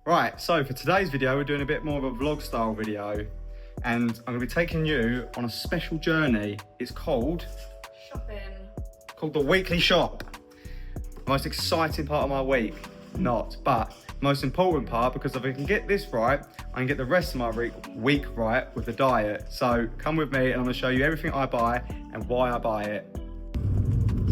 Right, so for today's video, we're doing a bit more of a vlog style video, and I'm gonna be taking you on a special journey. It's called the weekly shop. The most exciting part of my week, not, but most important part, because if I can get this right, I can get the rest of my week right with the diet. So come with me and I'm gonna show you everything I buy and why I buy it.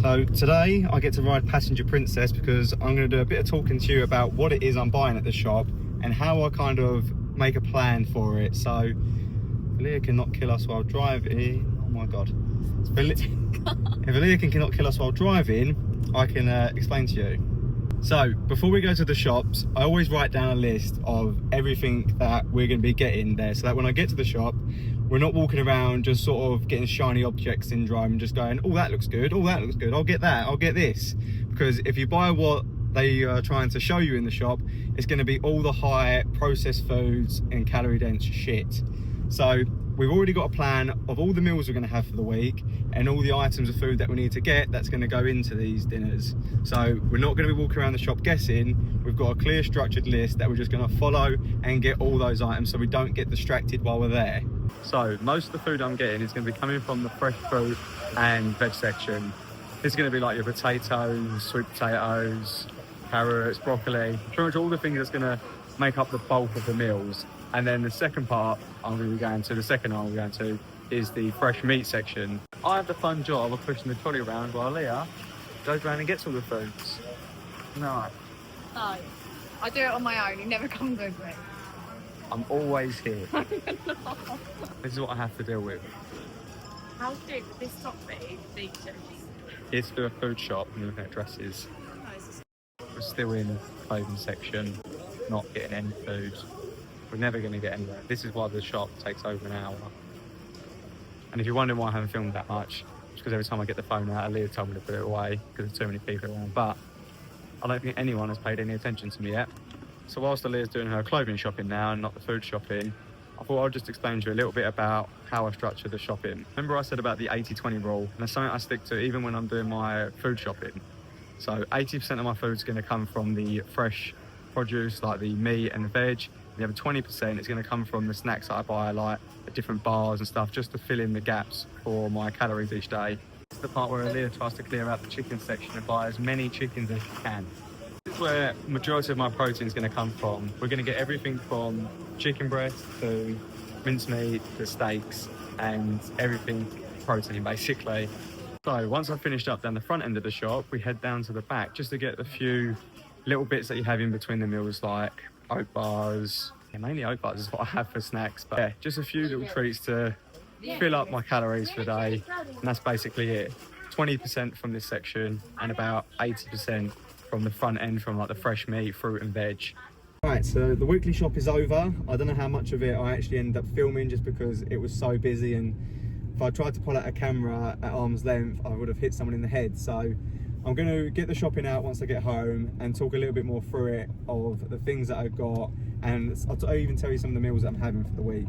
So today I get to ride Passenger Princess because I'm going to do a bit of talking to you about what it is I'm buying at the shop and how I kind of make a plan for it. So Leah cannot kill us while driving. Oh my god. If Leah cannot kill us while driving, I can explain to you. So before we go to the shops, I always write down a list of everything that we're going to be getting there, so that when I get to the shop, we're not walking around just sort of getting shiny object syndrome and just going, oh, that looks good, oh, that looks good, I'll get that, I'll get this. Because if you buy what they are trying to show you in the shop, it's going to be all the high processed foods and calorie dense shit. So we've already got a plan of all the meals we're going to have for the week and all the items of food that we need to get that's going to go into these dinners. So we're not going to be walking around the shop guessing. We've got a clear structured list that we're just going to follow and get all those items so we don't get distracted while we're there. So most of the food I'm getting is going to be coming from the fresh fruit and veg section. This is going to be like your potatoes, sweet potatoes, carrots, broccoli, pretty much all the things that's going to make up the bulk of the meals. And then the second part I'm going to be going to, the second aisle I'm going to, is the fresh meat section. I have the fun job of pushing the trolley around while Leah goes around and gets all the foods. No. No, I do it on my own. You never come with me. I'm always here. This is what I have to deal with. How big would this top be? Features. Here's to a food shop and looking at dresses. We're still in the clothing section, not getting any food. We're never going to get anywhere. This is why the shop takes over an hour. And if you're wondering why I haven't filmed that much, it's because every time I get the phone out, Leah told me to put it away because there's too many people around. But I don't think anyone has paid any attention to me yet. So whilst Leah's doing her clothing shopping now and not the food shopping, I thought I'd just explain to you a little bit about how I structure the shopping. Remember I said about the 80-20 rule, and that's something I stick to even when I'm doing my food shopping. So 80% of my food's going to come from the fresh produce, like the meat and the veg. The other 20% is going to come from the snacks that I buy, like the different bars and stuff, just to fill in the gaps for my calories each day. This is the part where Leah tries to clear out the chicken section and buy as many chickens as she can. This is where the majority of my protein is going to come from. We're going to get everything from chicken breast to mincemeat to steaks and everything protein, basically. So once I've finished up down the front end of the shop, we head down to the back just to get a few little bits that you have in between the meals, like oat bars. Yeah, mainly oat bars is what I have for snacks, but yeah, just a few little treats to fill up my calories for the day, and that's basically it. 20% from this section and about 80% from the front end, from like the fresh meat, fruit and veg. Right, so the weekly shop is over. I don't know how much of it I actually ended up filming just because it was so busy, and if I tried to pull out a camera at arm's length, I would have hit someone in the head. So I'm going to get the shopping out once I get home and talk a little bit more through it of the things that I've got, and I'll even tell you some of the meals that I'm having for the week.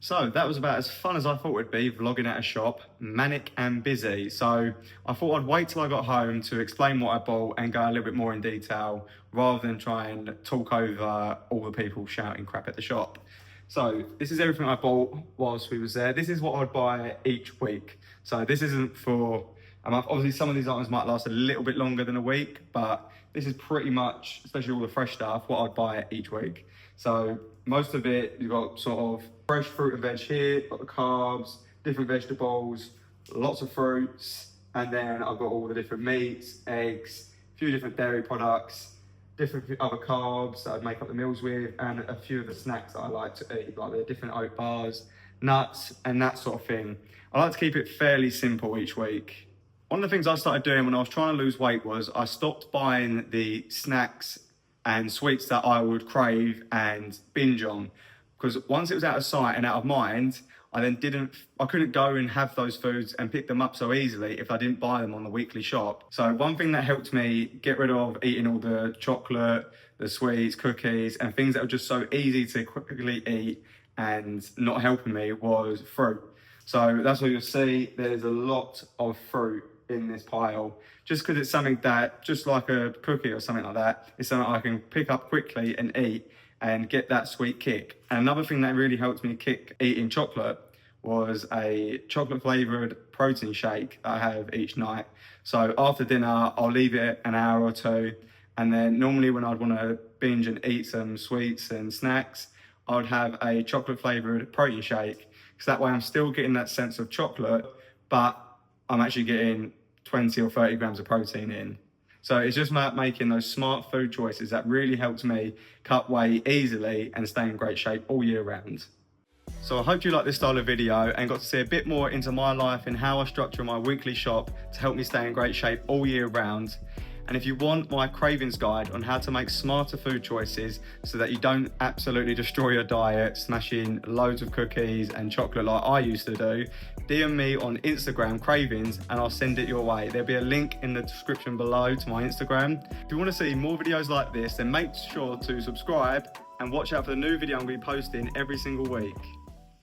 So that was about as fun as I thought it'd be, vlogging at a shop, manic and busy. So I thought I'd wait till I got home to explain what I bought and go a little bit more in detail rather than try and talk over all the people shouting crap at the shop. So this is everything I bought whilst we was there. This is what I'd buy each week. So this isn't for, obviously some of these items might last a little bit longer than a week, but this is pretty much, especially all the fresh stuff, what I'd buy each week. So most of it, you've got sort of fresh fruit and veg here, got the carbs, different vegetables, lots of fruits, and then I've got all the different meats, eggs, a few different dairy products, different other carbs that I'd make up the meals with, and a few of the snacks that I like to eat, like the different oat bars, nuts, and that sort of thing. I like to keep it fairly simple each week. One of the things I started doing when I was trying to lose weight was I stopped buying the snacks and sweets that I would crave and binge on, because once it was out of sight and out of mind, I couldn't go and have those foods and pick them up so easily if I didn't buy them on the weekly shop. So one thing that helped me get rid of eating all the chocolate, the sweets, cookies, and things that were just so easy to quickly eat and not helping me was fruit. So that's what you'll see, there's a lot of fruit in this pile, just because it's something that, just like a cookie or something like that, it's something I can pick up quickly and eat and get that sweet kick. And another thing that really helps me kick eating chocolate was a chocolate flavoured protein shake that I have each night. So after dinner, I'll leave it an hour or two, and then normally when I'd want to binge and eat some sweets and snacks, I'd have a chocolate flavoured protein shake. So that way I'm still getting that sense of chocolate, but I'm actually getting 20 or 30 grams of protein in. So it's just about making those smart food choices that really helps me cut weight easily and stay in great shape all year round. So I hope you like this style of video and got to see a bit more into my life and how I structure my weekly shop to help me stay in great shape all year round. And if you want my cravings guide on how to make smarter food choices so that you don't absolutely destroy your diet, smashing loads of cookies and chocolate like I used to do, DM me on Instagram cravings and I'll send it your way. There'll be a link in the description below to my Instagram. If you want to see more videos like this, then make sure to subscribe and watch out for the new video I'm going to be posting every single week.